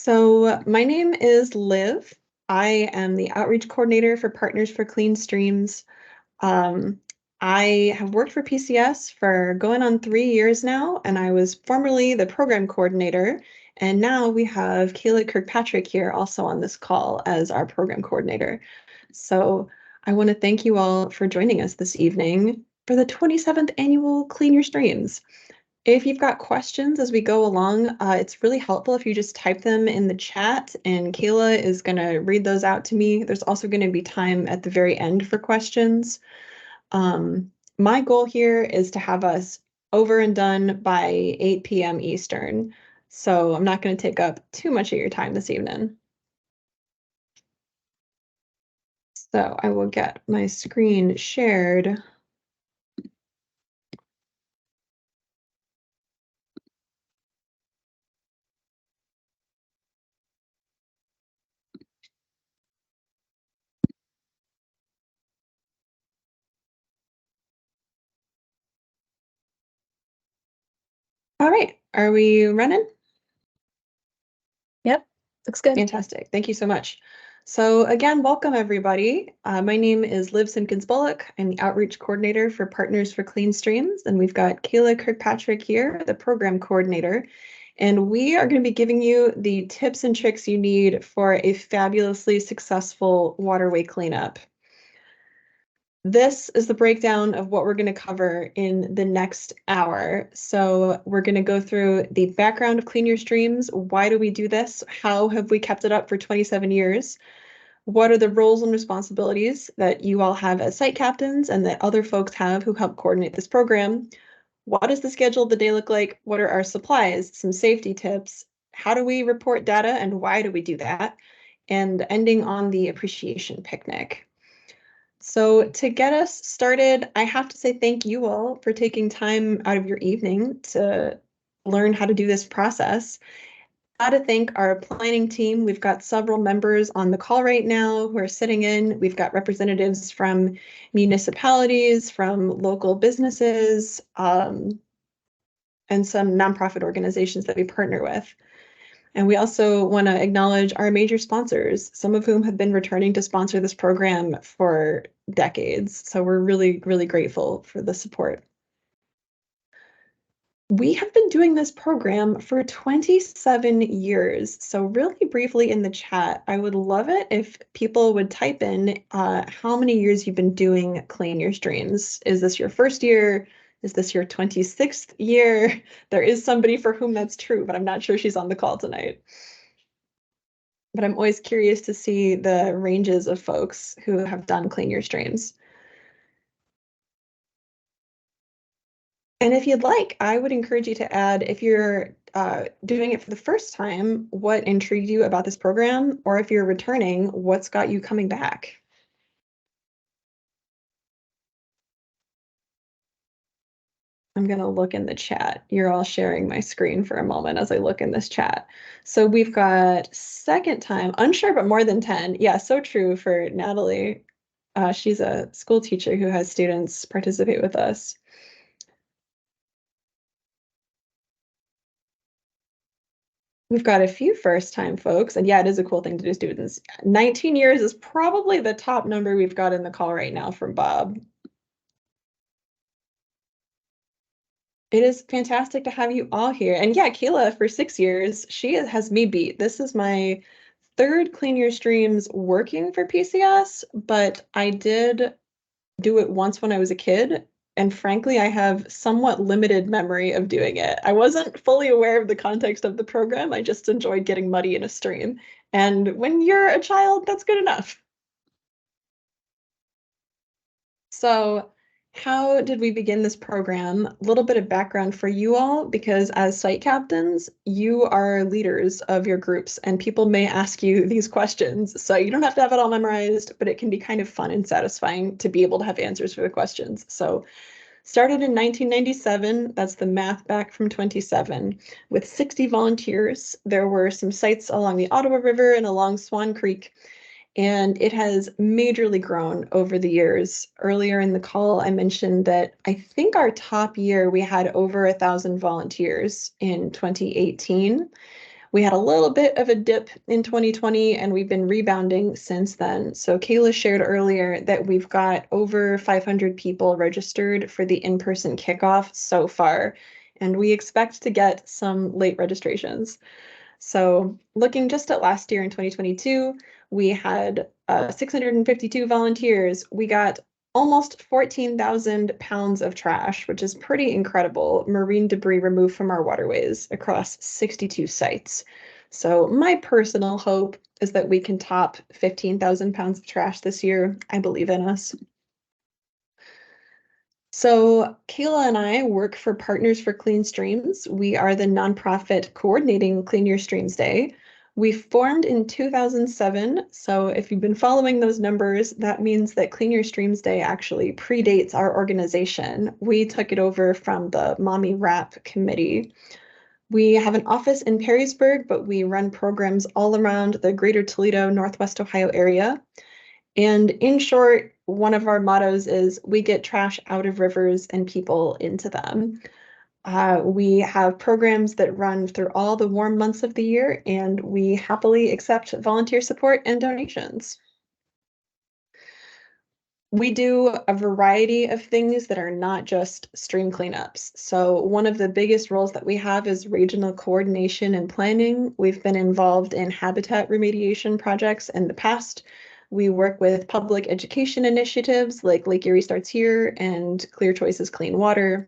So my name is Liv. I am the outreach coordinator for Partners for Clean Streams. Um, I have worked for PCS for going on 3 years now, and I was formerly the program coordinator. And now we have Kayla Kirkpatrick here also on this call as our program coordinator. So I want to thank you all for joining us this evening for the 27th annual Clean Your Streams. If you've got questions as we go along, it's really helpful if you just type them in the chat, and Kayla is going to read those out to me. There's also going to be time at the very end for questions. My goal here is to have us over and done by 8 p.m. Eastern, so I'm not going to take up too much of your time this evening. So I will get my screen shared. All right, are we running? Yep, looks good. Fantastic. Thank you so much. So again, welcome everybody. My name is Liv Simpkins Bullock. I'm the outreach coordinator for Partners for Clean Streams, and we've got Kayla Kirkpatrick here, the program coordinator. And we are going to be giving you the tips and tricks you need for a fabulously successful waterway cleanup. This is the breakdown of what we're going to cover in the next hour. So we're going to go through the background of Clean Your Streams. Why do we do this? How have we kept it up for 27 years? What are the roles and responsibilities that you all have as site captains and that other folks have who help coordinate this program? What does the schedule of the day look like? What are our supplies? Some safety tips. How do we report data and why do we do that? And ending on the appreciation picnic. So to get us started, I have to say thank you all for taking time out of your evening to learn how to do this process. Got to thank our planning team. We've got several members on the call right now who are sitting in. We've got representatives from municipalities, from local businesses, and some nonprofit organizations that we partner with. And we also want to acknowledge our major sponsors, some of whom have been returning to sponsor this program for decades. So we're really, really grateful for the support. We have been doing this program for 27 years. So really briefly in the chat, I would love it if people would type in how many years you've been doing Clean Your Streams. Is this your first year? Is this your 26th year? There is somebody for whom that's true, but I'm not sure she's on the call tonight. But I'm always curious to see the ranges of folks who have done Clean Your Streams. And if you'd like, I would encourage you to add, if you're doing it for the first time, what intrigued you about this program, or if you're returning, what's got you coming back? I'm going to look in the chat. You're all sharing my screen for a moment as I look in this chat. So we've got second time, unsure, but more than 10. Yeah, so true for Natalie. She's a school teacher who has students participate with us. We've got a few first-time folks, and yeah, it is a cool thing to do students. 19 years is probably the top number we've got in the call right now from Bob. It is fantastic to have you all here. And yeah, Kayla, for 6 years, she has me beat. This is my third Clean Your Streams working for PCS, but I did do it once when I was a kid. And frankly, I have somewhat limited memory of doing it. I wasn't fully aware of the context of the program. I just enjoyed getting muddy in a stream. And when you're a child, that's good enough. So how did we begin this program? A little bit of background for you all, because as site captains, you are leaders of your groups and people may ask you these questions. So you don't have to have it all memorized, but it can be kind of fun and satisfying to be able to have answers for the questions. So started in 1997, that's the math back from 27, with 60 volunteers. There were some sites along the Ottawa River and along Swan Creek, and it has majorly grown over the years. Earlier in the call, I mentioned that I think our top year we had over 1,000 volunteers in 2018. We had a little bit of a dip in 2020 and we've been rebounding since then. So Kayla shared earlier that we've got over 500 people registered for the in-person kickoff so far, and we expect to get some late registrations. So looking just at last year in 2022, we had 652 volunteers. We got almost 14,000 pounds of trash, which is pretty incredible, marine debris removed from our waterways across 62 sites. So my personal hope is that we can top 15,000 pounds of trash this year. I believe in us. So Kayla and I work for Partners for Clean Streams. We are the nonprofit coordinating Clean Your Streams Day. We formed in 2007, so if you've been following those numbers, that means that Clean Your Streams Day actually predates our organization. We took it over from the Mommy Rap Committee. We have an office in Perrysburg, but we run programs all around the greater Toledo, Northwest Ohio area. And in short, one of our mottos is we get trash out of rivers and people into them. We have programs that run through all the warm months of the year, and we happily accept volunteer support and donations. We do a variety of things that are not just stream cleanups. So one of the biggest roles that we have is regional coordination and planning. We've been involved in habitat remediation projects in the past. We work with public education initiatives like Lake Erie Starts Here and Clear Choices Clean Water,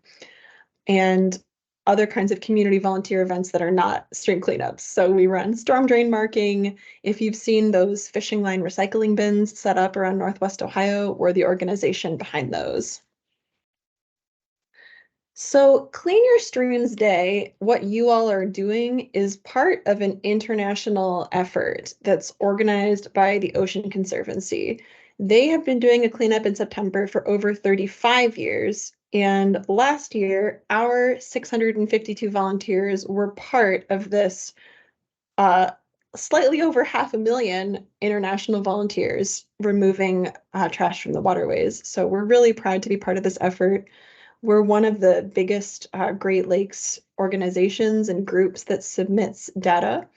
and other kinds of community volunteer events that are not stream cleanups. So we run storm drain marking. If you've seen those fishing line recycling bins set up around Northwest Ohio, we're the organization behind those. So Clean Your Streams Day, what you all are doing is part of an international effort that's organized by the Ocean Conservancy. They have been doing a cleanup in September for over 35 years. And last year, our 652 volunteers were part of this slightly over 500,000 international volunteers removing trash from the waterways. So we're really proud to be part of this effort. We're one of the biggest Great Lakes organizations and groups that submits data.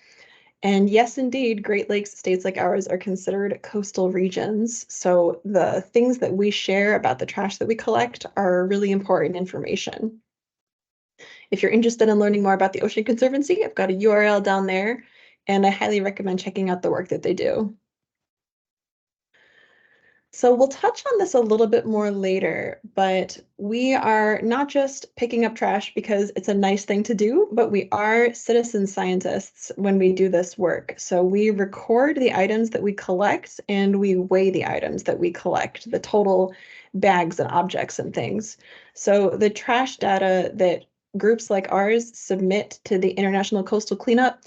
And yes, indeed, Great Lakes states like ours are considered coastal regions. So the things that we share about the trash that we collect are really important information. If you're interested in learning more about the Ocean Conservancy, I've got a URL down there, and I highly recommend checking out the work that they do. So we'll touch on this a little bit more later, but we are not just picking up trash because it's a nice thing to do, but we are citizen scientists when we do this work. So we record the items that we collect and we weigh the items that we collect, the total bags and objects and things. So the trash data that groups like ours submit to the International Coastal Cleanup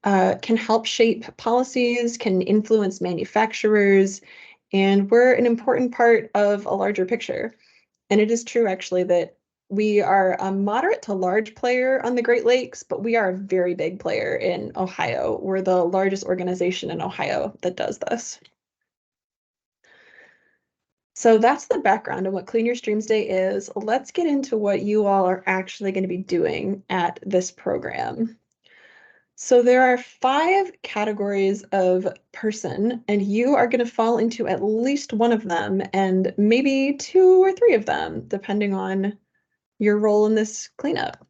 can help shape policies, can influence manufacturers, and we're an important part of a larger picture. And it is true, actually, that we are a moderate to large player on the Great Lakes, but we are a very big player in Ohio. We're the largest organization in Ohio that does this. So that's the background on what Clean Your Streams Day is. Let's get into what you all are actually going to be doing at this program. So there are 5 categories of person, and you are going to fall into at least one of them, and maybe 2 or 3 of them, depending on your role in this cleanup.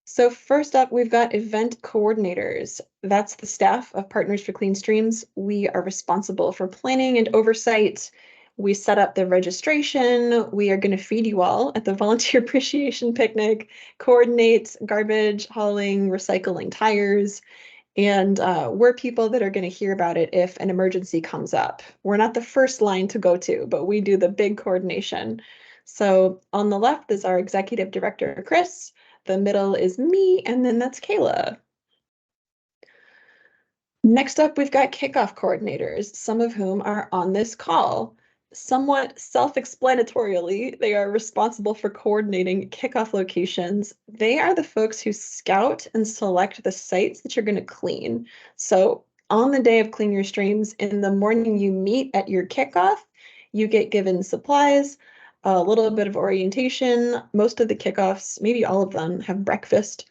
So first up, we've got event coordinators. That's the staff of Partners for Clean Streams. We are responsible for planning and oversight. We set up the registration. We are going to feed you all at the volunteer appreciation picnic, coordinate garbage, hauling, recycling tires, and we're people that are going to hear about it if an emergency comes up. We're not the first line to go to, but we do the big coordination. So on the left is our executive director, Chris. The middle is me, and then that's Kayla. Next up, we've got kickoff coordinators, some of whom are on this call. Somewhat self-explanatorily, they are responsible for coordinating kickoff locations. They are the folks who scout and select the sites that you're going to clean. So on the day of Clean Your Streams, in the morning you meet at your kickoff, you get given supplies, a little bit of orientation. Most of the kickoffs, maybe all of them, have breakfast.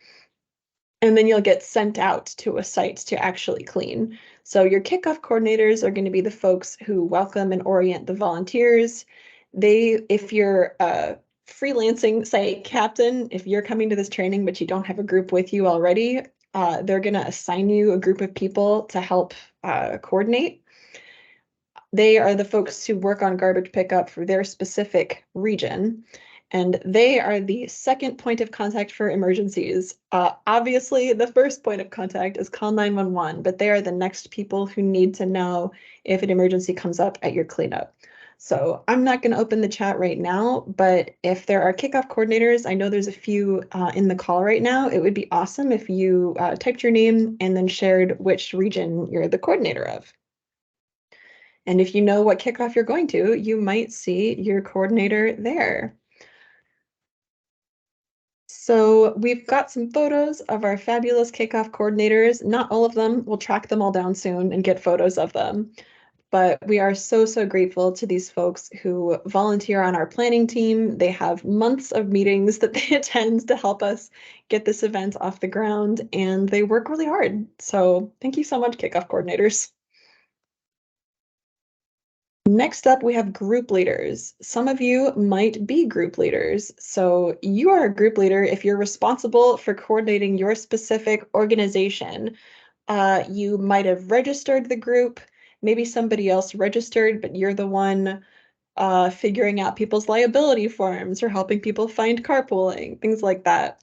and then you'll get sent out to a site to actually clean. So your kickoff coordinators are going to be the folks who welcome and orient the volunteers. If you're a freelancing site captain, if you're coming to this training but you don't have a group with you already, they're going to assign you a group of people to help coordinate. They are the folks who work on garbage pickup for their specific region, and they are the second point of contact for emergencies. Obviously, the first point of contact is call 911, but they are the next people who need to know if an emergency comes up at your cleanup. So I'm not going to open the chat right now, but if there are kickoff coordinators, I know there's a few in the call right now. It would be awesome if you typed your name and then shared which region you're the coordinator of. And if you know what kickoff you're going to, you might see your coordinator there. So we've got some photos of our fabulous kickoff coordinators. Not all of them. We'll track them all down soon and get photos of them. But we are so, so grateful to these folks who volunteer on our planning team. They have months of meetings that they attend to help us get this event off the ground, and they work really hard. So thank you so much, kickoff coordinators. Next up, we have group leaders. Some of you might be group leaders. So you are a group leader if you're responsible for coordinating your specific organization. You might have registered the group. Maybe somebody else registered, but you're the one figuring out people's liability forms or helping people find carpooling, things like that.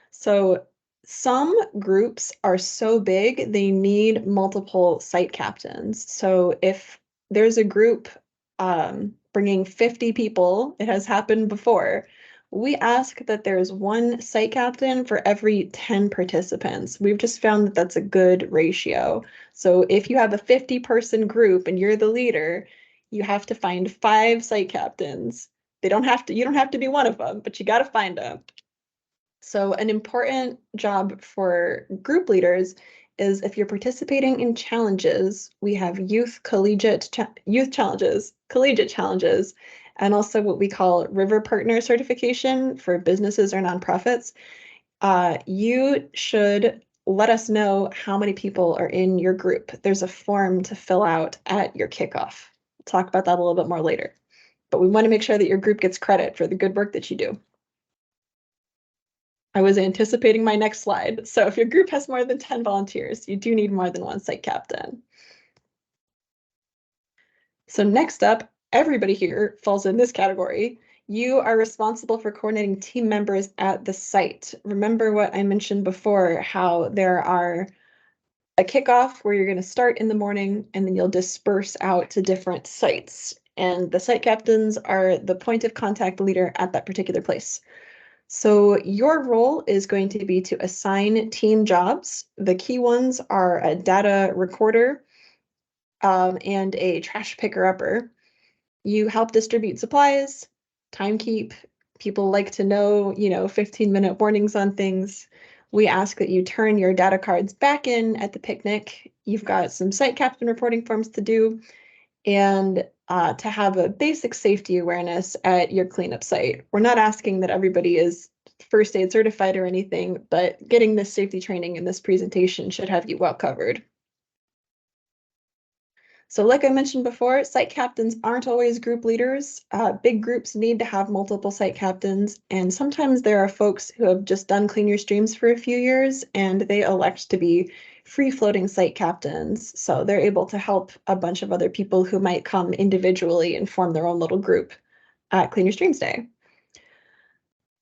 So some groups are so big, they need multiple site captains. So if there's a group bringing 50 people, it has happened before, we ask that there's one site captain for every 10 participants. We've just found that that's a good ratio. So if you have a 50-person group and you're the leader, you have to find 5 site captains. You don't have to be one of them, but you got to find them. So an important job for group leaders is if you're participating in challenges, we have youth challenges, collegiate challenges, and also what we call River Partner certification for businesses or nonprofits. You should let us know how many people are in your group. There's a form to fill out at your kickoff. We'll talk about that a little bit more later. But we want to make sure that your group gets credit for the good work that you do. I was anticipating my next slide. So if your group has more than 10 volunteers, you do need more than one site captain. So next up, everybody here falls in this category. You are responsible for coordinating team members at the site. Remember what I mentioned before, how there are a kickoff where you're going to start in the morning and then you'll disperse out to different sites. And the site captains are the point of contact leader at that particular place. So your role is going to be to assign team jobs. The key ones are a data recorder and a trash picker-upper. You help distribute supplies, timekeep. People like to know, 15-minute warnings on things. We ask that you turn your data cards back in at the picnic. You've got some site captain reporting forms to do, and to have a basic safety awareness at your cleanup site. We're not asking that everybody is first aid certified or anything, but getting this safety training in this presentation should have you well covered. So like I mentioned before, site captains aren't always group leaders. Big groups need to have multiple site captains, and sometimes there are folks who have just done Clean Your Streams for a few years and they elect to be free-floating site captains. So they're able to help a bunch of other people who might come individually and form their own little group at Clean Your Streams Day.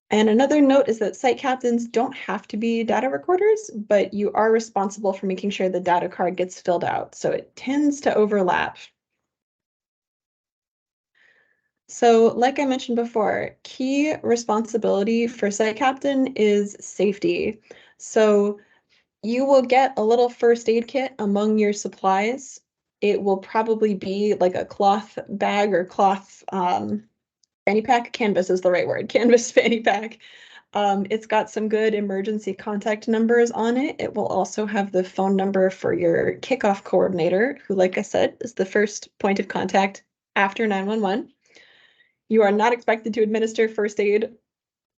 And another note is that site captains don't have to be data recorders, but you are responsible for making sure the data card gets filled out. So it tends to overlap. So like I mentioned before, key responsibility for site captain is safety. So you will get a little first aid kit among your supplies. It will probably be like a cloth bag or cloth fanny pack. Canvas is the right word. Canvas fanny pack. It's got some good emergency contact numbers on it. It will also have the phone number for your kickoff coordinator, who, like I said, is the first point of contact after 911. You are not expected to administer first aid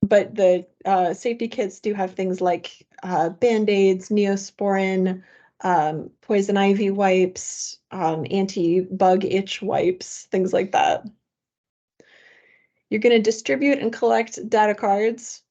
But the safety kits do have things like Band-Aids, Neosporin, poison ivy wipes, anti-bug itch wipes, things like that. You're going to distribute and collect data cards,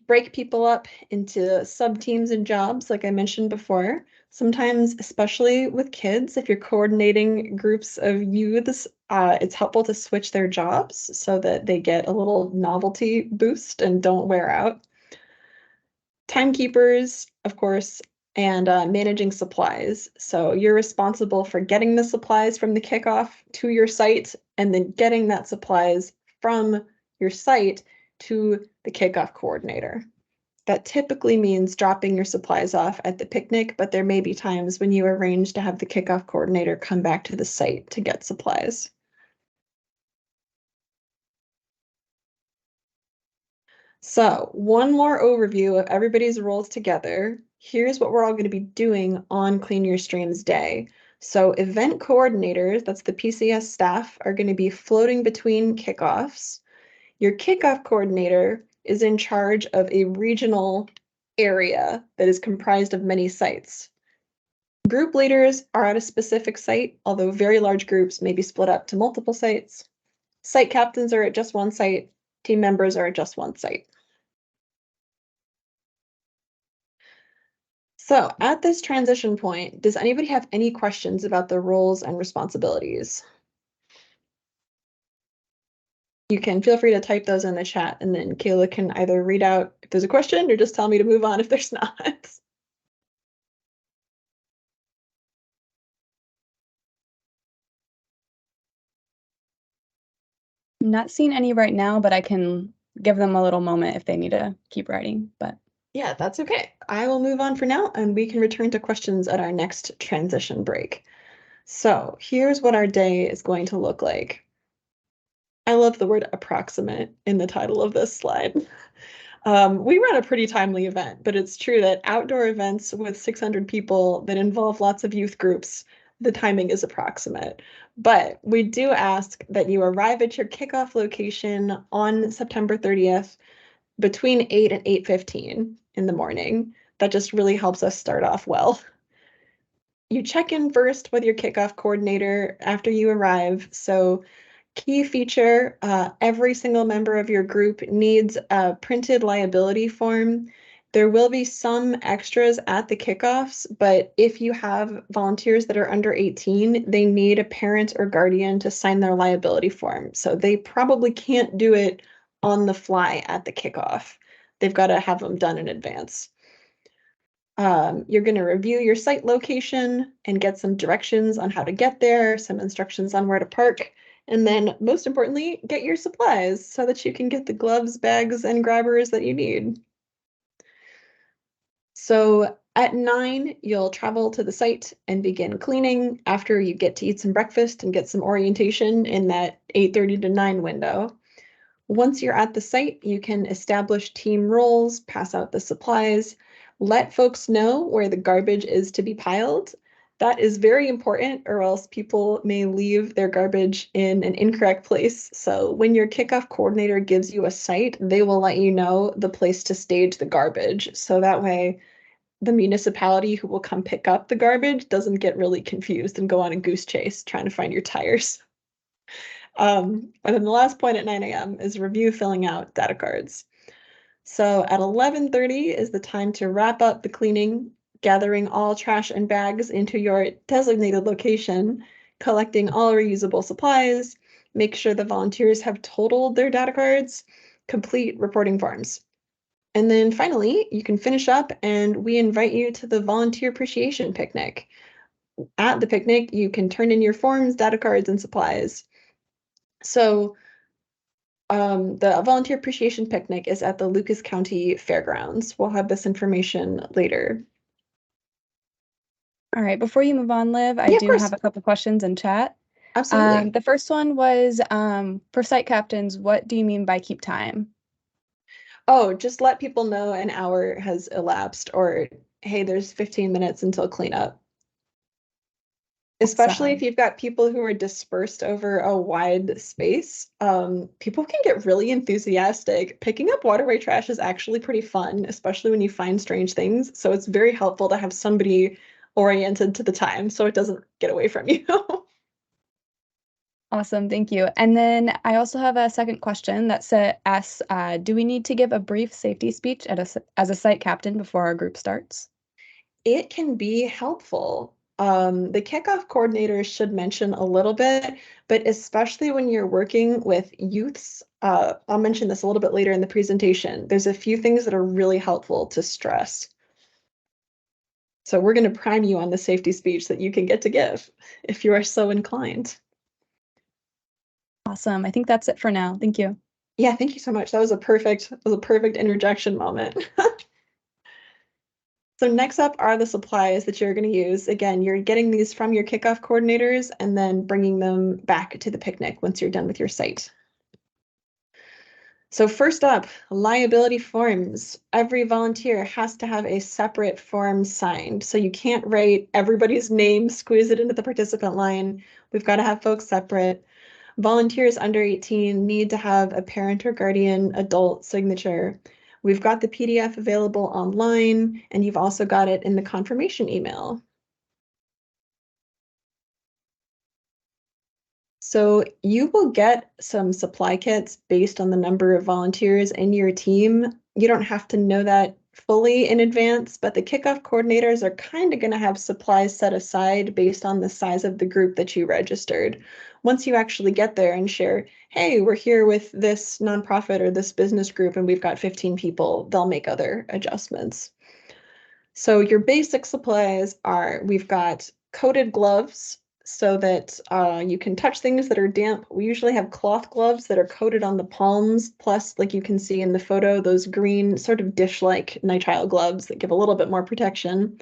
break people up into sub-teams and jobs, like I mentioned before. Sometimes, especially with kids, if you're coordinating groups of youths, it's helpful to switch their jobs so that they get a little novelty boost and don't wear out. Timekeepers, of course, and managing supplies. So you're responsible for getting the supplies from the kickoff to your site and then getting that supplies from your site to the kickoff coordinator. That typically means dropping your supplies off at the picnic, but there may be times when you arrange to have the kickoff coordinator come back to the site to get supplies. So, one more overview of everybody's roles together. Here's what we're all going to be doing on Clean Your Streams Day. So, event coordinators, that's the PCS staff, are going to be floating between kickoffs. Your kickoff coordinator is in charge of a regional area that is comprised of many sites. Group leaders are at a specific site, although very large groups may be split up to multiple sites. Site captains are at just one site. Team members are at just one site. So at this transition point, does anybody have any questions about the roles and responsibilities? You can feel free to type those in the chat, and then Kayla can either read out if there's a question or just tell me to move on if there's not. I'm not seeing any right now, but I can give them a little moment if they need to keep writing. But yeah, that's okay. I will move on for now, and we can return to questions at our next transition break. So here's what our day is going to look like. I love the word approximate in the title of this slide. We run a pretty timely event, but it's true that outdoor events with 600 people that involve lots of youth groups, the timing is approximate. But we do ask that you arrive at your kickoff location on September 30th between 8 and 8:15 in the morning. That just really helps us start off well. You check in first with your kickoff coordinator after you arrive. So key feature, every single member of your group needs a printed liability form. There will be some extras at the kickoffs, but if you have volunteers that are under 18, they need a parent or guardian to sign their liability form. So they probably can't do it on the fly at the kickoff. They've got to have them done in advance. You're going to review your site location and get some directions on how to get there, some instructions on where to park, and then most importantly, get your supplies so that you can get the gloves, bags, and grabbers that you need. So at 9, you'll travel to the site and begin cleaning after you get to eat some breakfast and get some orientation in that 8:30 to 9 window. Once you're at the site, you can establish team roles, pass out the supplies, let folks know where the garbage is to be piled. That is very important, or else people may leave their garbage in an incorrect place. So when your kickoff coordinator gives you a site, they will let you know the place to stage the garbage. So that way, the municipality who will come pick up the garbage doesn't get really confused and go on a goose chase trying to find your tires. And then the last point at 9 a.m. is review filling out data cards. So at 11:30 is the time to wrap up the cleaning, gathering all trash and bags into your designated location, collecting all reusable supplies, make sure the volunteers have totaled their data cards, complete reporting forms. And then finally, you can finish up and we invite you to the volunteer appreciation picnic. At the picnic, you can turn in your forms, data cards, and supplies. So the volunteer appreciation picnic is at the Lucas County Fairgrounds. We'll have this information later. all right, before you move on, Liv, I Yeah, of do course. have a couple questions in chat. Absolutely. The first one was for site captains, what do you mean by keep time? Oh, just let people know an hour has elapsed, or hey, there's 15 minutes until cleanup. Especially Awesome. if you've got people who are dispersed over a wide space, people can get really enthusiastic. Picking up waterway trash is actually pretty fun, especially when you find strange things. So it's very helpful to have somebody oriented to the time so it doesn't get away from you. Awesome, thank you. And then I also have a second question that asks, do we need to give a brief safety speech as a site captain before our group starts? It can be helpful. The kickoff coordinators should mention a little bit, but especially when you're working with youths, I'll mention this a little bit later in the presentation. There's a few things that are really helpful to stress. So we're going to prime you on the safety speech that you can get to give if you are so inclined. Awesome. I think that's it for now. Thank you. Yeah, thank you so much. That was a perfect interjection moment. So next up are the supplies that you're going to use. Again, you're getting these from your kickoff coordinators and then bringing them back to the picnic once you're done with your site. So first up, liability forms. Every volunteer has to have a separate form signed. So you can't write everybody's name, squeeze it into the participant line. We've got to have folks separate. Volunteers under 18 need to have a parent or guardian adult signature. We've got the PDF available online, and you've also got it in the confirmation email. So you will get some supply kits based on the number of volunteers in your team. You don't have to know that fully in advance, but the kickoff coordinators are kind of going to have supplies set aside based on the size of the group that you registered. Once you actually get there and share, hey, we're here with this nonprofit or this business group and we've got 15 people, they'll make other adjustments. So your basic supplies are, we've got coated gloves so that you can touch things that are damp. We usually have cloth gloves that are coated on the palms, plus, like you can see in the photo, those green sort of dish-like nitrile gloves that give a little bit more protection.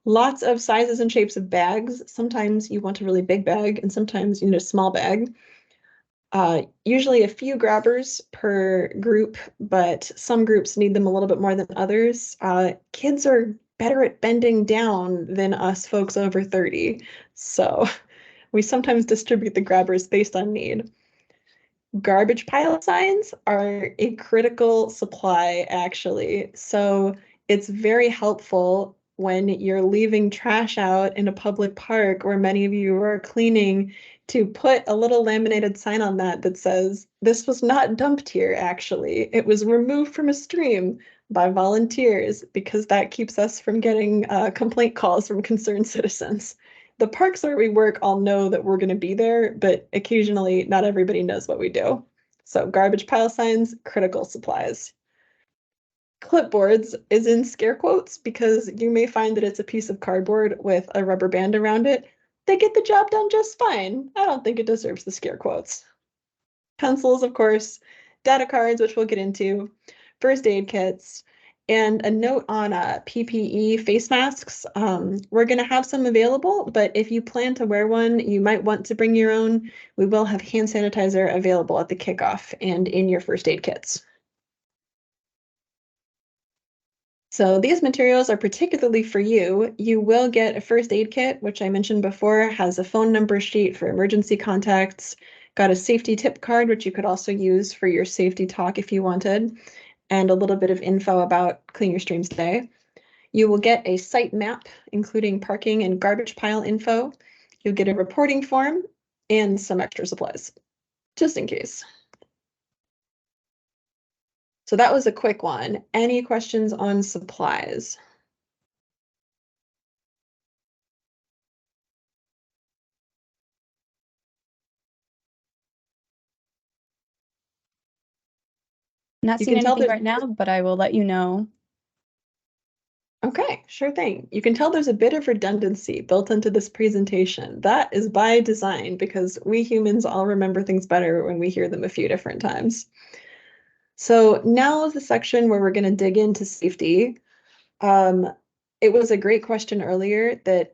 Lots of sizes and shapes of bags. Sometimes you want a really big bag, and sometimes you need a small bag. Usually a few grabbers per group, but some groups need them a little bit more than others. Kids are better at bending down than us folks over 30. So we sometimes distribute the grabbers based on need. Garbage pile signs are a critical supply, actually. So it's very helpful when you're leaving trash out in a public park where many of you are cleaning to put a little laminated sign on that that says, this was not dumped here, actually. It was removed from a stream by volunteers because that keeps us from getting complaint calls from concerned citizens. The parks where we work all know that we're going to be there, but occasionally not everybody knows what we do. So garbage pile signs, critical supplies. Clipboards is in scare quotes because you may find that it's a piece of cardboard with a rubber band around it. They get the job done just fine. I don't think it deserves the scare quotes. Pencils, of course, data cards, which we'll get into, first aid kits, and a note on PPE face masks. We're going to have some available, but if you plan to wear one, you might want to bring your own. We will have hand sanitizer available at the kickoff and in your first aid kits. So these materials are particularly for you. You will get a first aid kit, which I mentioned before, has a phone number sheet for emergency contacts, got a safety tip card, which you could also use for your safety talk if you wanted, and a little bit of info about Clean Your Streams Day. You will get a site map, including parking and garbage pile info. You'll get a reporting form and some extra supplies, just in case. So that was a quick one. Any questions on supplies? Not You seeing can tell anything there's right now, but I will let you know. Okay, sure thing. You can tell there's a bit of redundancy built into this presentation. That is by design because we humans all remember things better when we hear them a few different times. So now is the section where we're going to dig into safety. It was a great question earlier that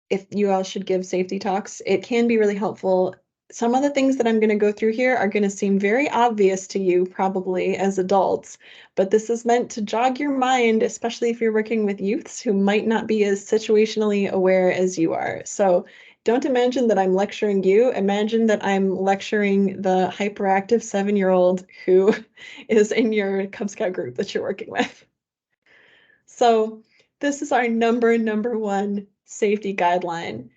if you all should give safety talks, it can be really helpful Some of the things that I'm going to go through here are going to seem very obvious to you probably as adults, but this is meant to jog your mind, especially if you're working with youths who might not be as situationally aware as you are. So don't imagine that I'm lecturing you. Imagine that I'm lecturing the hyperactive 7-year-old who is in your Cub Scout group that you're working with. So this is our number one safety guideline.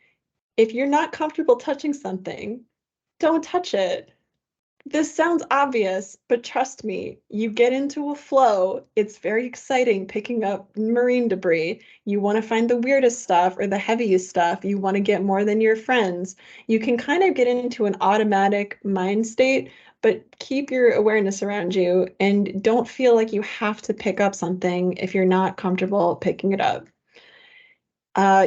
If you're not comfortable touching something, don't touch it. This sounds obvious, but trust me, you get into a flow. It's very exciting picking up marine debris. You want to find the weirdest stuff or the heaviest stuff. You want to get more than your friends. You can kind of get into an automatic mind state, but keep your awareness around you and don't feel like you have to pick up something if you're not comfortable picking it up.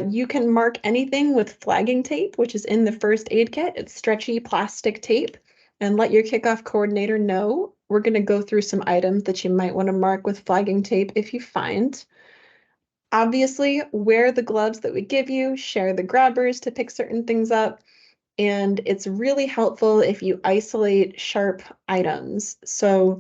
You can mark anything with flagging tape, which is in the first aid kit. It's stretchy plastic tape, and let your kickoff coordinator know. We're going to go through some items that you might want to mark with flagging tape if you find. Obviously, wear the gloves that we give you, share the grabbers to pick certain things up, and it's really helpful if you isolate sharp items. So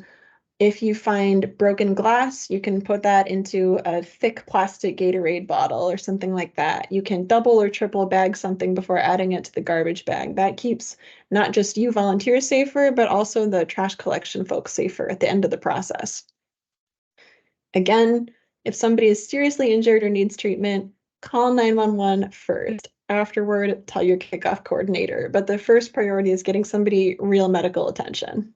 if you find broken glass, you can put that into a thick plastic Gatorade bottle or something like that. You can double or triple bag something before adding it to the garbage bag. That keeps not just you volunteers safer, but also the trash collection folks safer at the end of the process. Again, if somebody is seriously injured or needs treatment, call 911 first. Afterward, tell your kickoff coordinator. But the first priority is getting somebody real medical attention.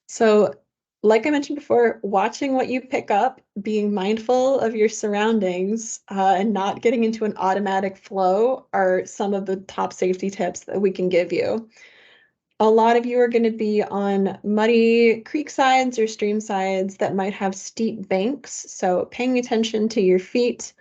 So, like I mentioned before, watching what you pick up, being mindful of your surroundings, and not getting into an automatic flow are some of the top safety tips that we can give you. A lot of you are going to be on muddy creek sides or stream sides that might have steep banks, so paying attention to your feet.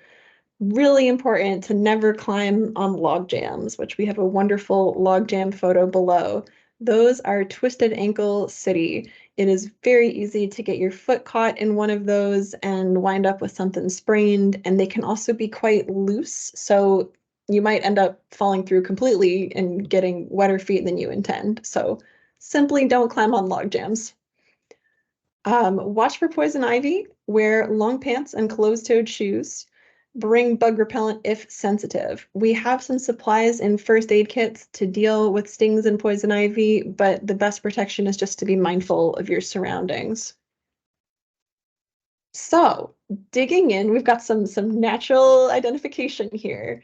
Really important to never climb on log jams, which we have a wonderful log jam photo below. Those are twisted ankle city. It is very easy to get your foot caught in one of those and wind up with something sprained, and they can also be quite loose, so you might end up falling through completely and getting wetter feet than you intend. So simply don't climb on log jams. Watch for poison ivy, wear long pants and closed-toed shoes. Bring bug repellent if sensitive. We have some supplies in first aid kits to deal with stings and poison ivy, but the best protection is just to be mindful of your surroundings. So, digging in, we've got some natural identification here.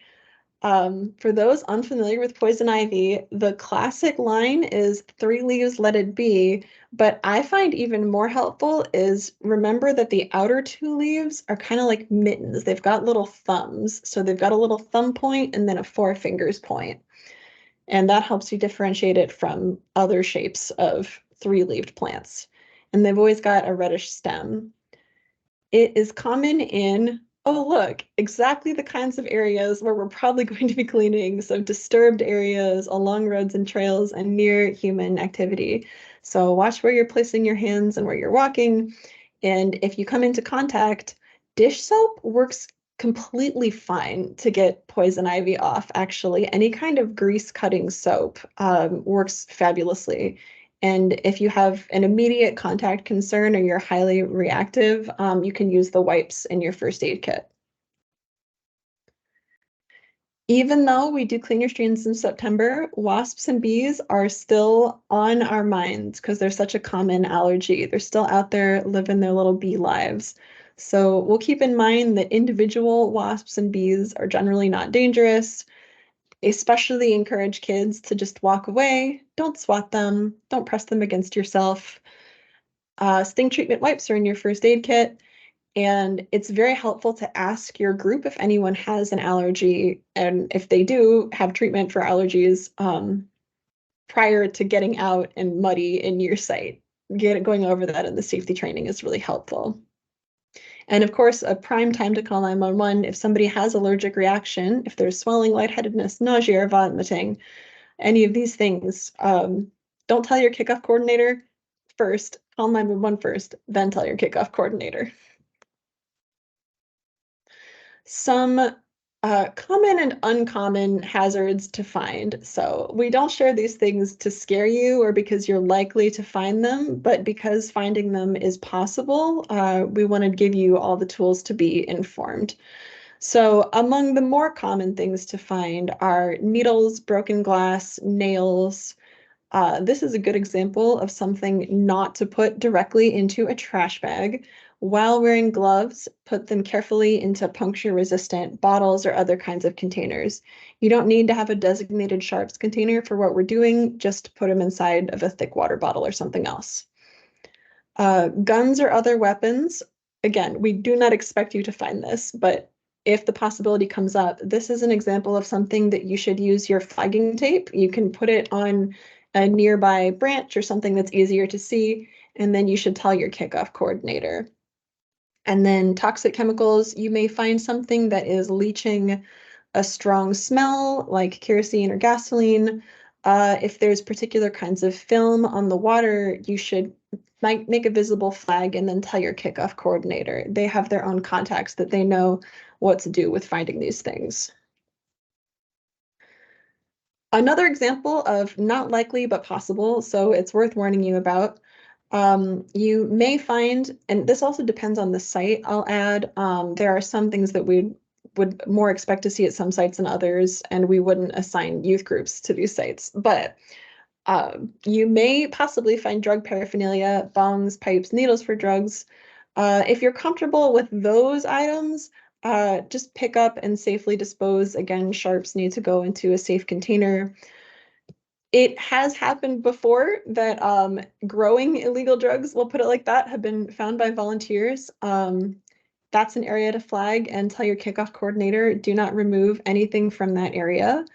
For those unfamiliar with poison ivy, the classic line is 3 leaves, let it be. But I find even more helpful is remember that the outer 2 leaves are kind of like mittens. They've got little thumbs. So they've got a little thumb point and then a 4 fingers point. And that helps you differentiate it from other shapes of 3-leaved plants. And they've always got a reddish stem. It is common in, oh, look, exactly the kinds of areas where we're probably going to be cleaning. So disturbed areas along roads and trails and near human activity. So watch where you're placing your hands and where you're walking. And if you come into contact, dish soap works completely fine to get poison ivy off, actually. Any kind of grease cutting soap works fabulously. And if you have an immediate contact concern or you're highly reactive, you can use the wipes in your first aid kit. Even though we do clean your streams in September, wasps and bees are still on our minds because they're such a common allergy. They're still out there living their little bee lives. So we'll keep in mind that individual wasps and bees are generally not dangerous. Especially encourage kids to just walk away. Don't swat them. Don't press them against yourself. Sting treatment wipes are in your first aid kit. And it's very helpful to ask your group if anyone has an allergy. And if they do, have treatment for allergies prior to getting out and muddy in your site. Going over that in the safety training is really helpful. And of course, a prime time to call 911 if somebody has allergic reaction, if there's swelling, lightheadedness, nausea, or vomiting, any of these things. Don't tell your kickoff coordinator first, call 911 first, then tell your kickoff coordinator. Some Common and uncommon hazards to find. So we don't share these things to scare you or because you're likely to find them, but because finding them is possible, we want to give you all the tools to be informed. So among the more common things to find are needles, broken glass, nails. This is a good example of something not to put directly into a trash bag. While wearing gloves, put them carefully into puncture-resistant bottles or other kinds of containers. You don't need to have a designated sharps container for what we're doing, just put them inside of a thick water bottle or something else. Guns or other weapons, again, we do not expect you to find this, but if the possibility comes up, this is an example of something that you should use your flagging tape. You can put it on a nearby branch or something that's easier to see, and then you should tell your kickoff coordinator. And then toxic chemicals, you may find something that is leaching a strong smell like kerosene or gasoline. If there's particular kinds of film on the water, you should make a visible flag and then tell your kickoff coordinator. They have their own contacts that they know what to do with finding these things. Another example of not likely but possible, so it's worth warning you about. You may find, and this also depends on the site, I'll add, there are some things that we would more expect to see at some sites than others, and we wouldn't assign youth groups to these sites. But you may possibly find drug paraphernalia, bongs, pipes, needles for drugs. If you're comfortable with those items, just pick up and safely dispose. Again, sharps need to go into a safe container. It has happened before that growing illegal drugs, we'll put it like that, have been found by volunteers. That's an area to flag and tell your kickoff coordinator, do not remove anything from that area.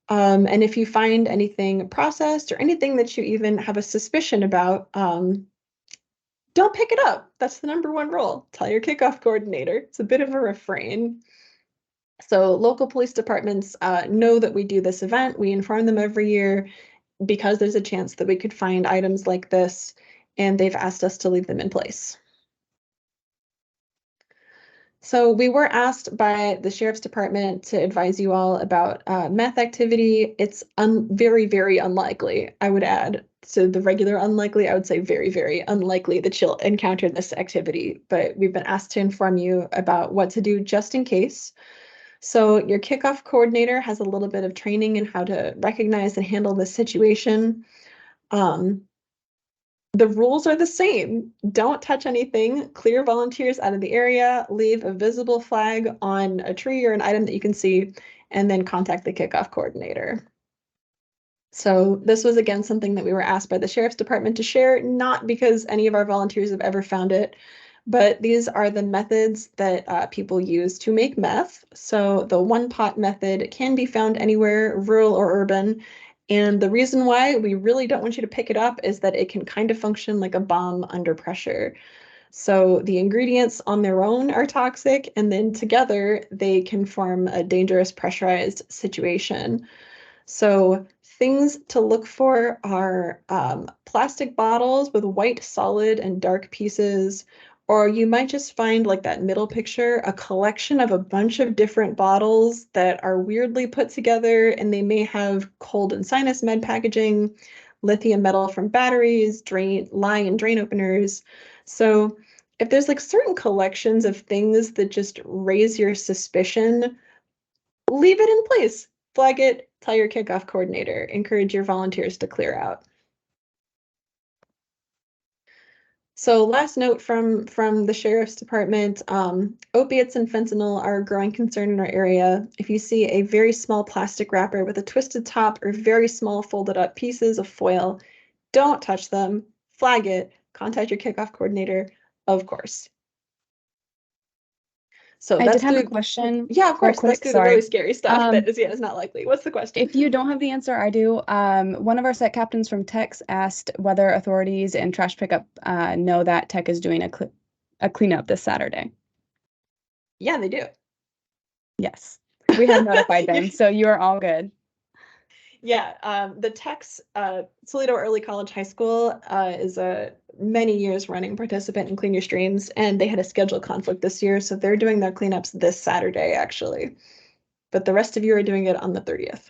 And if you find anything processed or anything that you even have a suspicion about, don't pick it up. That's the #1 rule. Tell your kickoff coordinator. It's a bit of a refrain. So local police departments know that we do this event. We inform them every year because there's a chance that we could find items like this, and they've asked us to leave them in place. So we were asked by the Sheriff's Department to advise you all about meth activity. It's very, very unlikely, I would add. So the regular unlikely, I would say very, very unlikely that you'll encounter this activity, but we've been asked to inform you about what to do just in case. So your kickoff coordinator has a little bit of training in how to recognize and handle this situation. The rules are the same. Don't touch anything, clear volunteers out of the area, leave a visible flag on a tree or an item that you can see, and then contact the kickoff coordinator. So this was again something that we were asked by the Sheriff's Department to share, not because any of our volunteers have ever found it, but these are the methods that people use to make meth. So the one pot method can be found anywhere, rural or urban. And the reason why we really don't want you to pick it up is that it can kind of function like a bomb under pressure. So the ingredients on their own are toxic, and then together they can form a dangerous pressurized situation. So things to look for are plastic bottles with white solid and dark pieces, or you might just find like that middle picture, a collection of a bunch of different bottles that are weirdly put together, and they may have cold and sinus med packaging, lithium metal from batteries, line and drain openers. So if there's like certain collections of things that just raise your suspicion, leave it in place. Flag it, tell your kickoff coordinator, encourage your volunteers to clear out. So last note from the Sheriff's Department, opiates and fentanyl are a growing concern in our area. If you see a very small plastic wrapper with a twisted top or very small folded up pieces of foil, don't touch them, flag it, contact your kickoff coordinator, of course. So I that's did have a question. Yeah, of real course. That's quick. through the really Sorry. scary stuff that is not likely. What's the question? If you don't have the answer, I do. One of our site captains from Tex asked whether authorities and trash pickup know that Tech is doing a cleanup this Saturday. Yeah, they do. Yes, we have notified them, so you are all good. Yeah, the Tex Toledo Early College High School is a many years running participant in Clean Your Streams, and they had a schedule conflict this year, so they're doing their cleanups this Saturday, actually. but the rest of you are doing it on the 30th.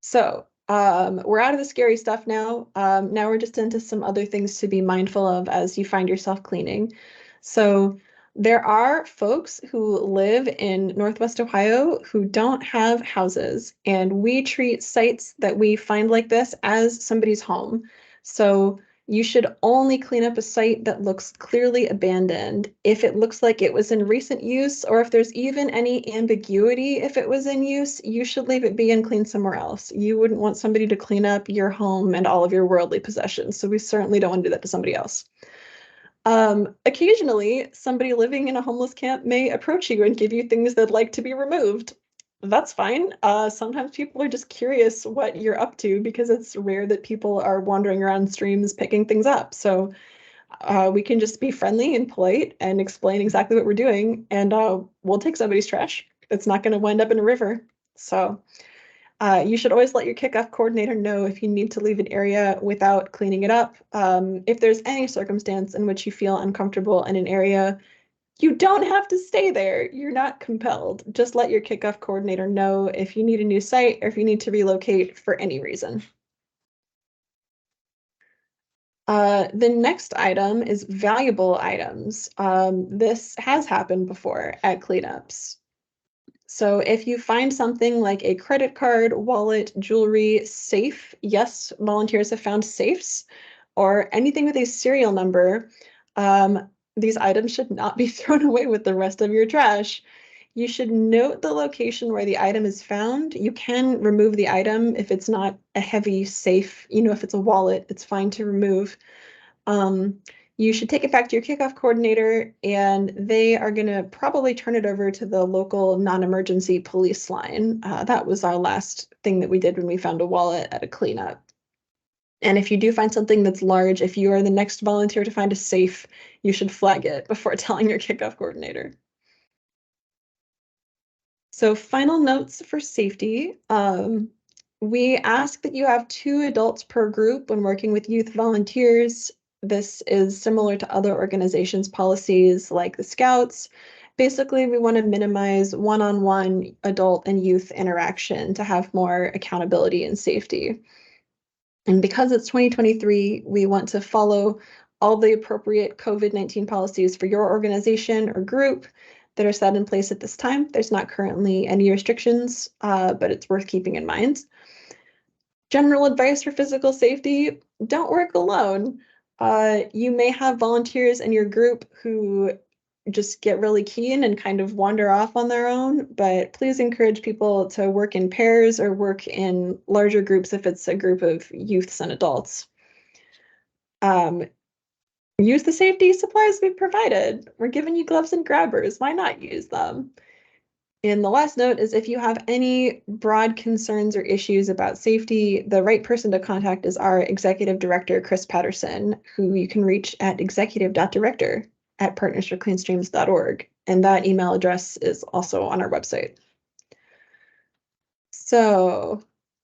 So we're out of the scary stuff now. Now we're just into some other things to be mindful of as you find yourself cleaning. So there are folks who live in Northwest Ohio who don't have houses, and we treat sites that we find like this as somebody's home. So you should only clean up a site that looks clearly abandoned if it looks like it was in recent use, or if there's even any ambiguity if it was in use, you should leave it be and clean somewhere else. You wouldn't want somebody to clean up your home and all of your worldly possessions, so we certainly don't want to do that to somebody else. Occasionally, somebody living in a homeless camp may approach you and give you things they'd like to be removed. That's fine. Sometimes people are just curious what you're up to because it's rare that people are wandering around streams picking things up. So we can just be friendly and polite and explain exactly what we're doing, and we'll take somebody's trash. It's not going to wind up in a river. So you should always let your kickoff coordinator know if you need to leave an area without cleaning it up. If there's any circumstance in which you feel uncomfortable in an area, you don't have to stay there. You're not compelled. Just let your kickoff coordinator know if you need a new site or if you need to relocate for any reason. The next item is valuable items. This has happened before at cleanups. So if you find something like a credit card, wallet, jewelry, safe, yes, volunteers have found safes, or anything with a serial number, these items should not be thrown away with the rest of your trash. You should note the location where the item is found. You can remove the item if it's not a heavy safe. If it's a wallet, it's fine to remove. You should take it back to your kickoff coordinator, and they are going to probably turn it over to the local non-emergency police line. That was our last thing that we did when we found a wallet at a cleanup. And if you do find something that's large, if you are the next volunteer to find a safe, you should flag it before telling your kickoff coordinator. So final notes for safety. We ask that you have 2 adults per group when working with youth volunteers. This is similar to other organizations' policies like the Scouts. Basically, we want to minimize one-on-one adult and youth interaction to have more accountability and safety. And because it's 2023, we want to follow all the appropriate COVID-19 policies for your organization or group that are set in place at this time. There's not currently any restrictions, but it's worth keeping in mind. General advice for physical safety: don't work alone. You may have volunteers in your group who just get really keen and kind of wander off on their own, but please encourage people to work in pairs or work in larger groups if it's a group of youths and adults. Use the safety supplies we've provided. We're giving you gloves and grabbers. Why not use them? And the last note is, if you have any broad concerns or issues about safety, the right person to contact is our executive director, Chris Patterson, who you can reach at executive.director@partnersforcleanstreams.org. And that email address is also on our website. So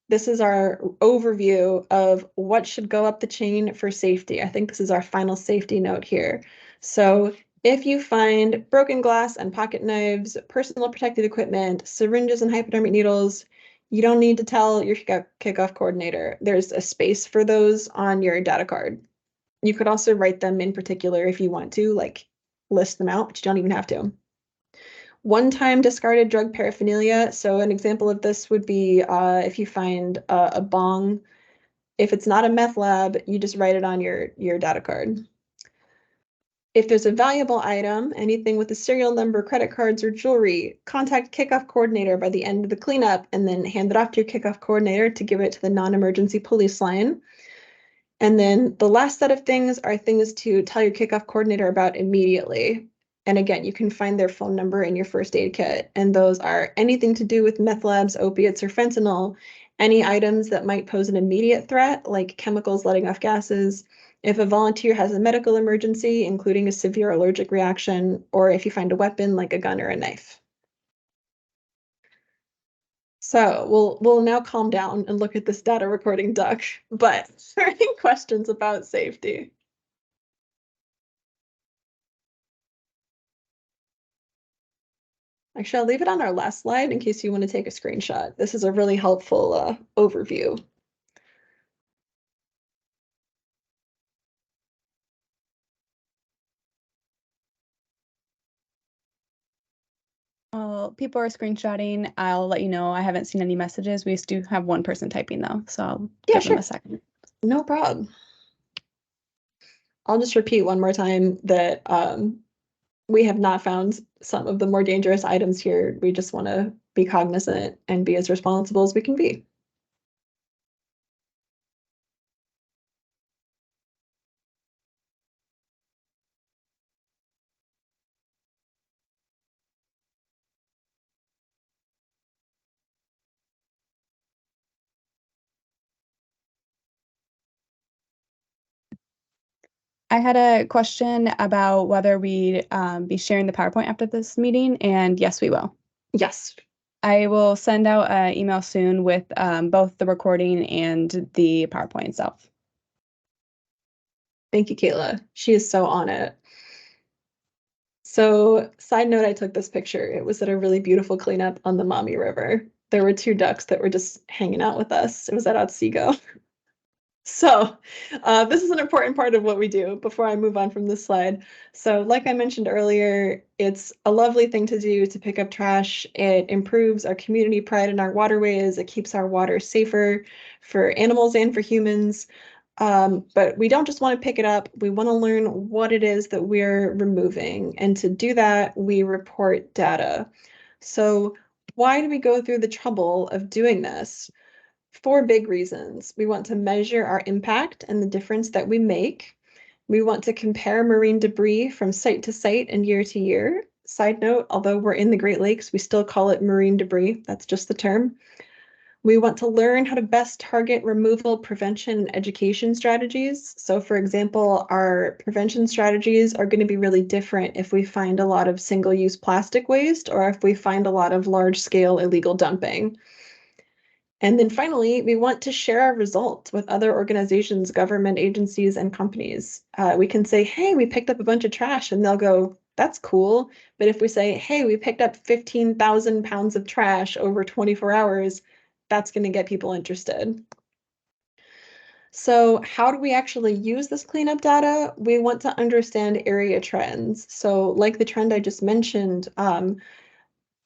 this is our overview of what should go up the chain for safety. I think this is our final safety note here. So if you find broken glass and pocket knives, personal protective equipment, syringes and hypodermic needles, you don't need to tell your kickoff coordinator. There's a space for those on your data card. You could also write them in particular if you want to, like list them out, but you don't even have to. One-time discarded drug paraphernalia. So an example of this would be if you find a bong. If it's not a meth lab, you just write it on your data card. If there's a valuable item, anything with a serial number, credit cards, or jewelry, contact kickoff coordinator by the end of the cleanup and then hand it off to your kickoff coordinator to give it to the non-emergency police line. And then the last set of things are things to tell your kickoff coordinator about immediately. And again, you can find their phone number in your first aid kit. And those are anything to do with meth labs, opiates, or fentanyl, any items that might pose an immediate threat, like chemicals letting off gases, if a volunteer has a medical emergency, including a severe allergic reaction, or if you find a weapon like a gun or a knife. So we'll now calm down and look at this data recording duck, but are there any questions about safety? Actually, I'll leave it on our last slide in case you want to take a screenshot. This is a really helpful overview. Well, people are screenshotting. I'll let you know. I haven't seen any messages. We do have one person typing though, so I'll Yeah, give them sure. a second. No problem. I'll just repeat one more time that we have not found some of the more dangerous items here. We just want to be cognizant and be as responsible as we can be. I had a question about whether we'd be sharing the PowerPoint after this meeting, and yes, we will. Yes. I will send out an email soon with both the recording and the PowerPoint itself. Thank you, Kayla. She is so on it. So, side note, I took this picture. It was at a really beautiful cleanup on the Maumee River. There were two ducks that were just hanging out with us. It was at Otsego. So, this is an important part of what we do before I move on from this slide. So, like I mentioned earlier, it's a lovely thing to do to pick up trash. It improves our community pride in our waterways. It keeps our water safer for animals and for humans. But we don't just want to pick it up. We want to learn what it is that we're removing. And to do that, we report data. So, why do we go through the trouble of doing this? Four big reasons. We want to measure our impact and the difference that we make. We want to compare marine debris from site to site and year to year. Side note, although we're in the Great Lakes, we still call it marine debris. That's just the term. We want to learn how to best target removal, prevention, and education strategies. So, for example, our prevention strategies are going to be really different if we find a lot of single-use plastic waste or if we find a lot of large-scale illegal dumping. And then finally, we want to share our results with other organizations, government agencies, and companies. We can say, hey, we picked up a bunch of trash, and they'll go, that's cool. But if we say, hey, we picked up 15,000 pounds of trash over 24 hours, that's going to get people interested. So how do we actually use this cleanup data? We want to understand area trends. So like the trend I just mentioned,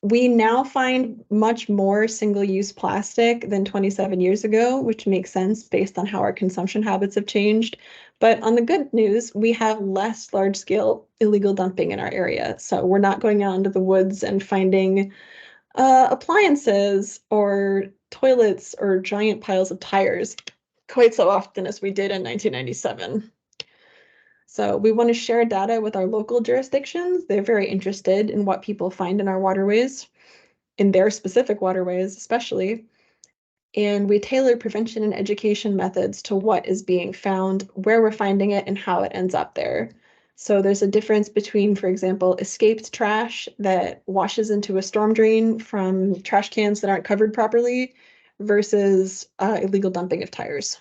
we now find much more single-use plastic than 27 years ago, which makes sense based on how our consumption habits have changed. But on the good news, we have less large-scale illegal dumping in our area. So we're not going out into the woods and finding appliances or toilets or giant piles of tires quite so often as we did in 1997. So we want to share data with our local jurisdictions. They're very interested in what people find in our waterways, in their specific waterways especially. And we tailor prevention and education methods to what is being found, where we're finding it, and how it ends up there. So there's a difference between, for example, escaped trash that washes into a storm drain from trash cans that aren't covered properly versus illegal dumping of tires.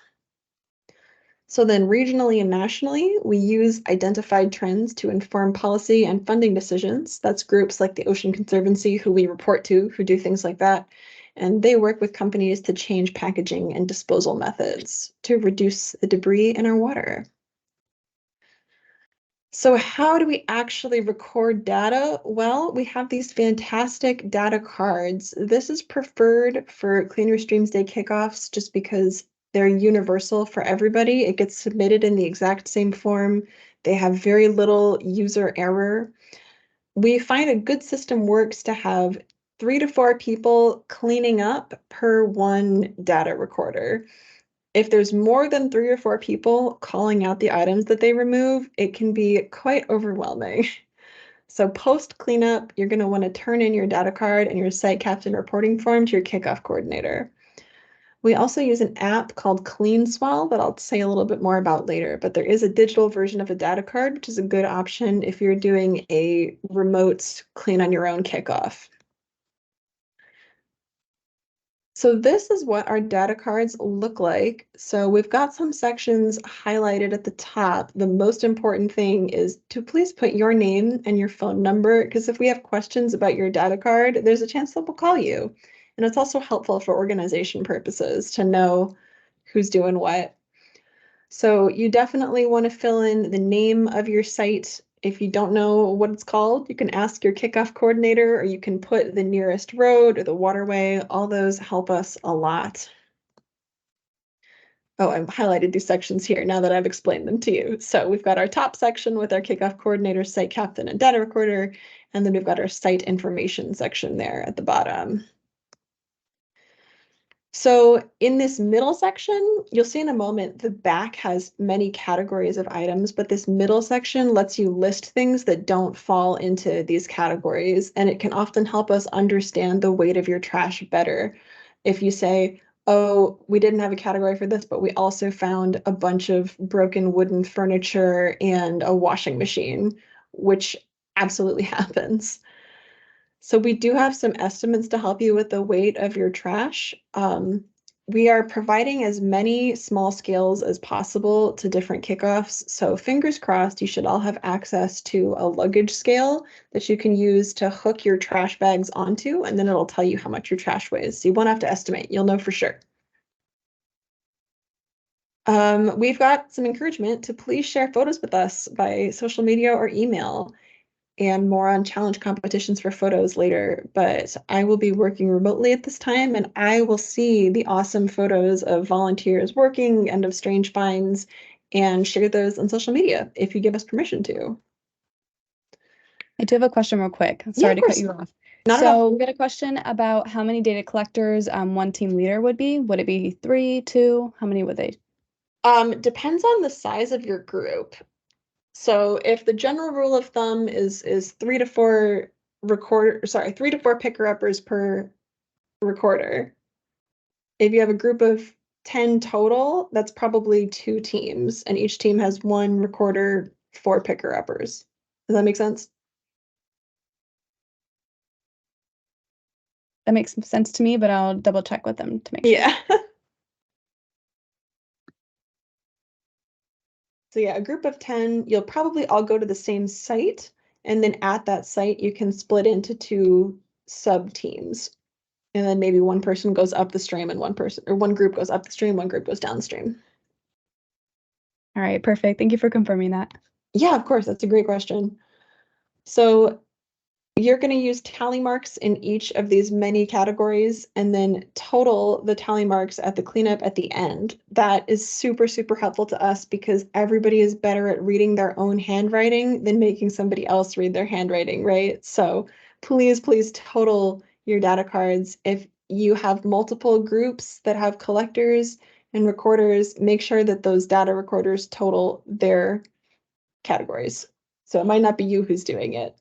So then regionally and nationally, we use identified trends to inform policy and funding decisions. That's groups like the Ocean Conservancy, who we report to, who do things like that. And they work with companies to change packaging and disposal methods to reduce the debris in our water. So how do we actually record data? Well, we have these fantastic data cards. This is preferred for Clean Your Streams Day kickoffs just because they're universal for everybody. It gets submitted in the exact same form. They have very little user error. We find a good system works to have 3 to 4 people cleaning up per one data recorder. If there's more than 3 or 4 people calling out the items that they remove, it can be quite overwhelming. So post cleanup, you're going to want to turn in your data card and your site captain reporting form to your kickoff coordinator. We also use an app called CleanSwell that I'll say a little bit more about later, but there is a digital version of a data card, which is a good option if you're doing a remote clean on your own kickoff. So this is what our data cards look like. So we've got some sections highlighted at the top. The most important thing is to please put your name and your phone number, because if we have questions about your data card, there's a chance that we'll call you. And it's also helpful for organization purposes to know who's doing what. So you definitely want to fill in the name of your site. If you don't know what it's called, you can ask your kickoff coordinator, or you can put the nearest road or the waterway. All those help us a lot. Oh, I've highlighted these sections here now that I've explained them to you. So we've got our top section with our kickoff coordinator, site captain, and data recorder, and then we've got our site information section there at the bottom. So in this middle section, you'll see in a moment, the back has many categories of items, but this middle section lets you list things that don't fall into these categories, and it can often help us understand the weight of your trash better. If you say, oh, we didn't have a category for this, but we also found a bunch of broken wooden furniture and a washing machine, which absolutely happens. So we do have some estimates to help you with the weight of your trash. We are providing as many small scales as possible to different kickoffs. So fingers crossed, you should all have access to a luggage scale that you can use to hook your trash bags onto, and then it'll tell you how much your trash weighs. So you won't have to estimate, you'll know for sure. We've got some encouragement to please share photos with us by social media or email, and more on challenge competitions for photos later. But I will be working remotely at this time, and I will see the awesome photos of volunteers working and of strange finds and share those on social media if you give us permission to. I do have a question real quick. Yeah, Sorry of to cut course. you off. Not at all. So we got a question about how many data collectors one team leader would be. Would it be 3, 2? How many would they? Depends on the size of your group. So if the general rule of thumb is 3 to 4 picker-uppers per recorder. If you have a group of 10 total, that's probably 2 teams, and each team has 1 recorder, 4 picker-uppers. Does that make sense? That makes sense to me, but I'll double check with them to make sure. Yeah. So yeah, a group of 10, you'll probably all go to the same site, and then at that site, you can split into 2 sub-teams. And then maybe one person goes up the stream and one group goes up the stream, one group goes downstream. All right, perfect. Thank you for confirming that. Yeah, of course, that's a great question. So you're going to use tally marks in each of these many categories and then total the tally marks at the cleanup at the end. That is super, super helpful to us because everybody is better at reading their own handwriting than making somebody else read their handwriting, right? So please, please total your data cards. If you have multiple groups that have collectors and recorders, make sure that those data recorders total their categories. So it might not be you who's doing it.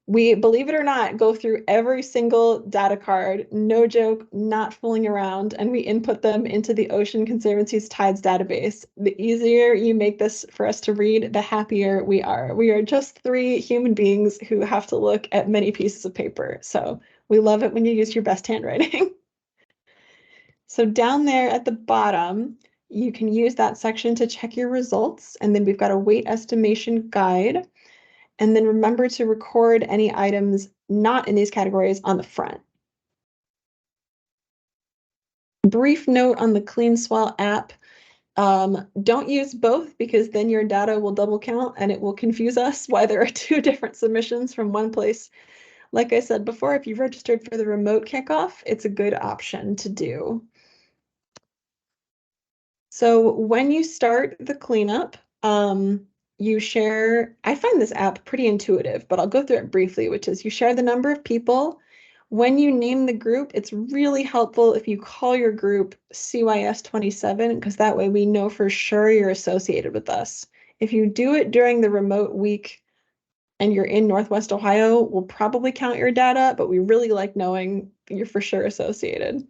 We, believe it or not, go through every single data card, no joke, not fooling around, and we input them into the Ocean Conservancy's TIDES database. The easier you make this for us to read, the happier we are. We are just 3 human beings who have to look at many pieces of paper. So we love it when you use your best handwriting. So down there at the bottom, you can use that section to check your results. And then we've got a weight estimation guide. And then remember to record any items not in these categories on the front. Brief note on the CleanSwell app. Don't use both because then your data will double count and it will confuse us why there are 2 different submissions from one place. Like I said before, if you've registered for the remote kickoff, it's a good option to do. So when you start the cleanup, you share, I find this app pretty intuitive, but I'll go through it briefly, which is you share the number of people. When you name the group, it's really helpful if you call your group CYS27, because that way we know for sure you're associated with us. If you do it during the remote week and you're in Northwest Ohio, we'll probably count your data, but we really like knowing you're for sure associated.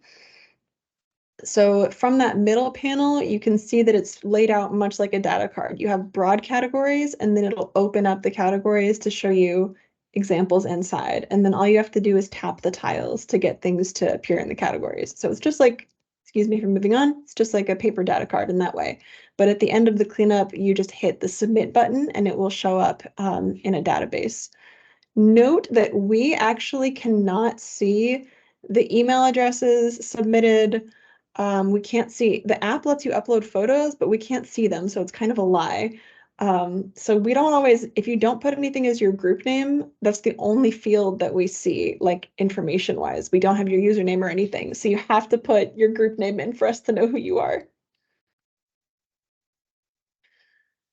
So from that middle panel, you can see that it's laid out much like a data card. You have broad categories, and then it'll open up the categories to show you examples inside. And then all you have to do is tap the tiles to get things to appear in the categories. So it's just like, excuse me for moving on, it's just like a paper data card in that way. But at the end of the cleanup, you just hit the submit button and it will show up in a database. Note that we actually cannot see the email addresses submitted. We can't see, the app lets you upload photos, but we can't see them, so it's kind of a lie. So we don't always, if you don't put anything as your group name, that's the only field that we see, like information wise. We don't have your username or anything. So you have to put your group name in for us to know who you are.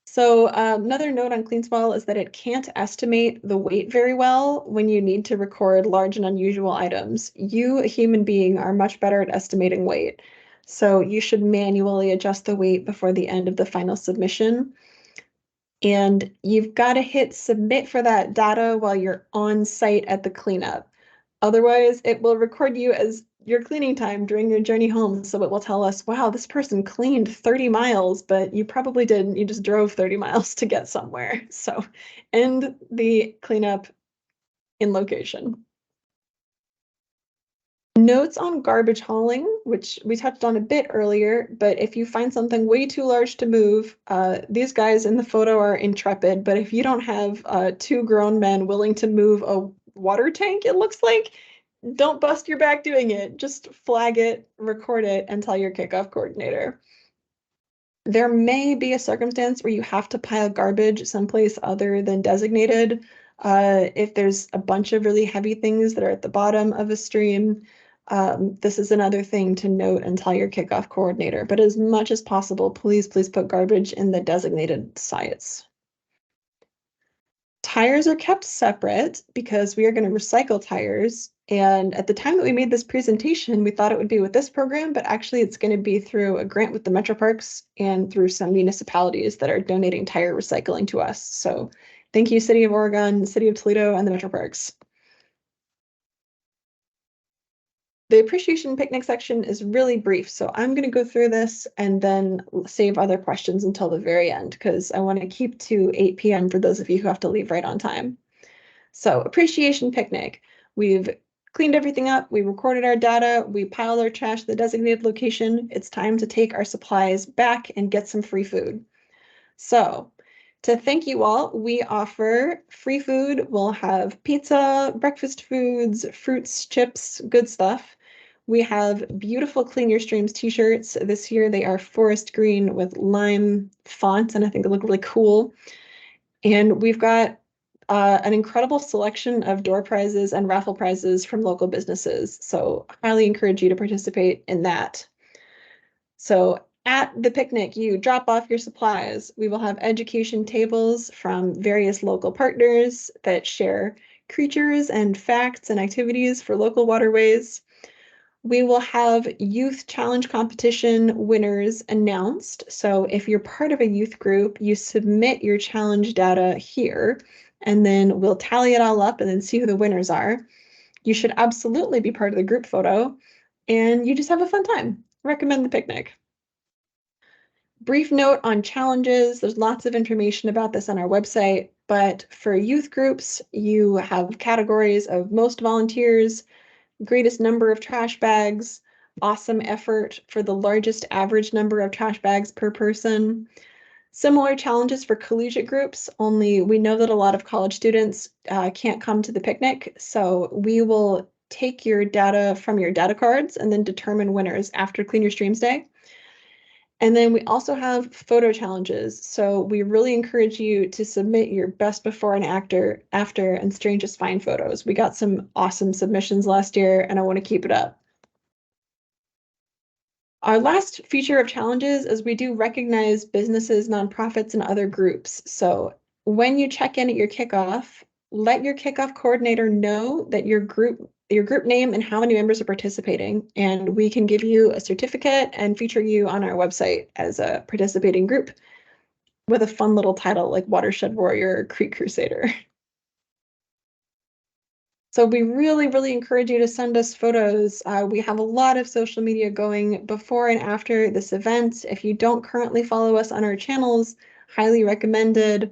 So another note on CleanSwell is that it can't estimate the weight very well when you need to record large and unusual items. You, a human being, are much better at estimating weight. So you should manually adjust the weight before the end of the final submission. And you've got to hit submit for that data while you're on site at the cleanup. Otherwise, it will record you as your cleaning time during your journey home. So it will tell us, wow, this person cleaned 30 miles, but you probably didn't. You just drove 30 miles to get somewhere. So end the cleanup in location. Notes on garbage hauling, which we touched on a bit earlier, but if you find something way too large to move, these guys in the photo are intrepid, but if you don't have two grown men willing to move a water tank, it looks like, don't bust your back doing it. Just flag it, record it, and tell your kickoff coordinator. There may be a circumstance where you have to pile garbage someplace other than designated. If there's a bunch of really heavy things that are at the bottom of a stream, this is another thing to note and tell your kickoff coordinator. But as much as possible, please put garbage in the designated sites. Tires are kept separate because we are going to recycle tires. And at the time that we made this presentation, we thought it would be with this program, but actually it's going to be through a grant with the Metro Parks and through some municipalities that are donating tire recycling to us. So thank you, City of Oregon, City of Toledo, and the Metro Parks. The appreciation picnic section is really brief, so I'm going to go through this and then save other questions until the very end because I want to keep to 8 p.m. for those of you who have to leave right on time. So appreciation picnic. We've cleaned everything up. We recorded our data. We piled our trash to the designated location. It's time to take our supplies back and get some free food. So to thank you all, we offer free food. We'll have pizza, breakfast foods, fruits, chips, good stuff. We have beautiful Clean Your Streams t-shirts. This year they are forest green with lime font, and I think they look really cool. And we've got an incredible selection of door prizes and raffle prizes from local businesses. So highly encourage you to participate in that. So at the picnic, you drop off your supplies. We will have education tables from various local partners that share creatures and facts and activities for local waterways. We will have youth challenge competition winners announced. So if you're part of a youth group, you submit your challenge data here, and then we'll tally it all up and then see who the winners are. You should absolutely be part of the group photo, and you just have a fun time. Recommend the picnic. Brief note on challenges. There's lots of information about this on our website, but for youth groups, you have categories of most volunteers, greatest number of trash bags, awesome effort for the largest average number of trash bags per person. Similar challenges for collegiate groups, only we know that a lot of college students can't come to the picnic, so we will take your data from your data cards and then determine winners after Clean Your Streams Day. And then we also have photo challenges. So we really encourage you to submit your best before and after and strangest find photos. We got some awesome submissions last year and I want to keep it up. Our last feature of challenges is we do recognize businesses, nonprofits, and other groups. So when you check in at your kickoff, let your kickoff coordinator know that your group name and how many members are participating, and we can give you a certificate and feature you on our website as a participating group with a fun little title like Watershed Warrior or Creek Crusader. So we really, really encourage you to send us photos. We have a lot of social media going before and after this event. If you don't currently follow us on our channels, highly recommended.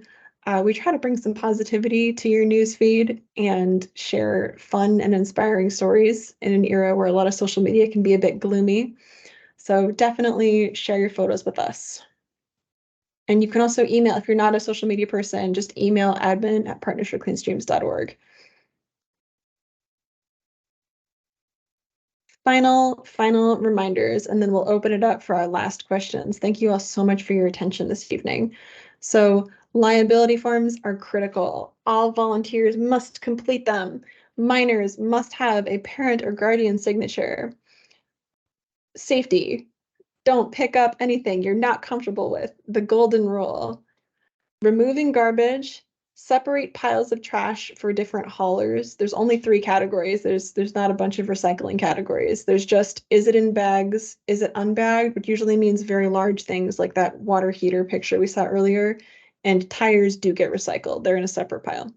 We try to bring some positivity to your news feed and share fun and inspiring stories in an era where a lot of social media can be a bit gloomy. So definitely share your photos with us. And you can also email, if you're not a social media person, just email admin@partnersforcleanstreams.org. Final reminders, and then we'll open it up for our last questions. Thank you all so much for your attention this evening. So liability forms are critical. All volunteers must complete them. Minors must have a parent or guardian signature. Safety. Don't pick up anything you're not comfortable with. The golden rule. Removing garbage, separate piles of trash for different haulers. There's only 3 categories. There's not a bunch of recycling categories. There's just, is it in bags? Is it unbagged? Which usually means very large things like that water heater picture we saw earlier. And tires do get recycled. They're in a separate pile.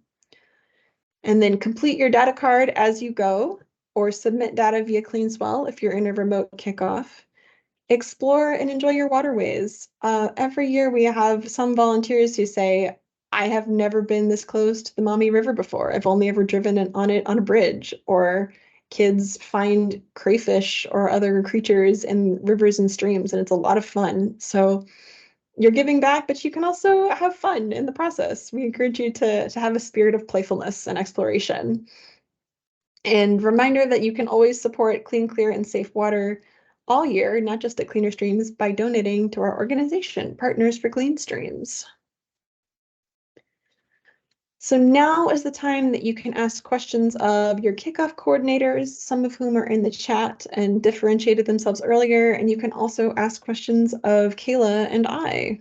And then complete your data card as you go, or submit data via CleanSwell if you're in a remote kickoff. Explore and enjoy your waterways. Every year we have some volunteers who say, I have never been this close to the Maumee River before. I've only ever driven on it on a bridge. Or kids find crayfish or other creatures in rivers and streams, and it's a lot of fun. So you're giving back, but you can also have fun in the process. We encourage you to have a spirit of playfulness and exploration. And reminder that you can always support clean, clear, and safe water all year, not just at Cleaner Streams, by donating to our organization, Partners for Clean Streams. So now is the time that you can ask questions of your kickoff coordinators, some of whom are in the chat and differentiated themselves earlier, and you can also ask questions of Kayla and I.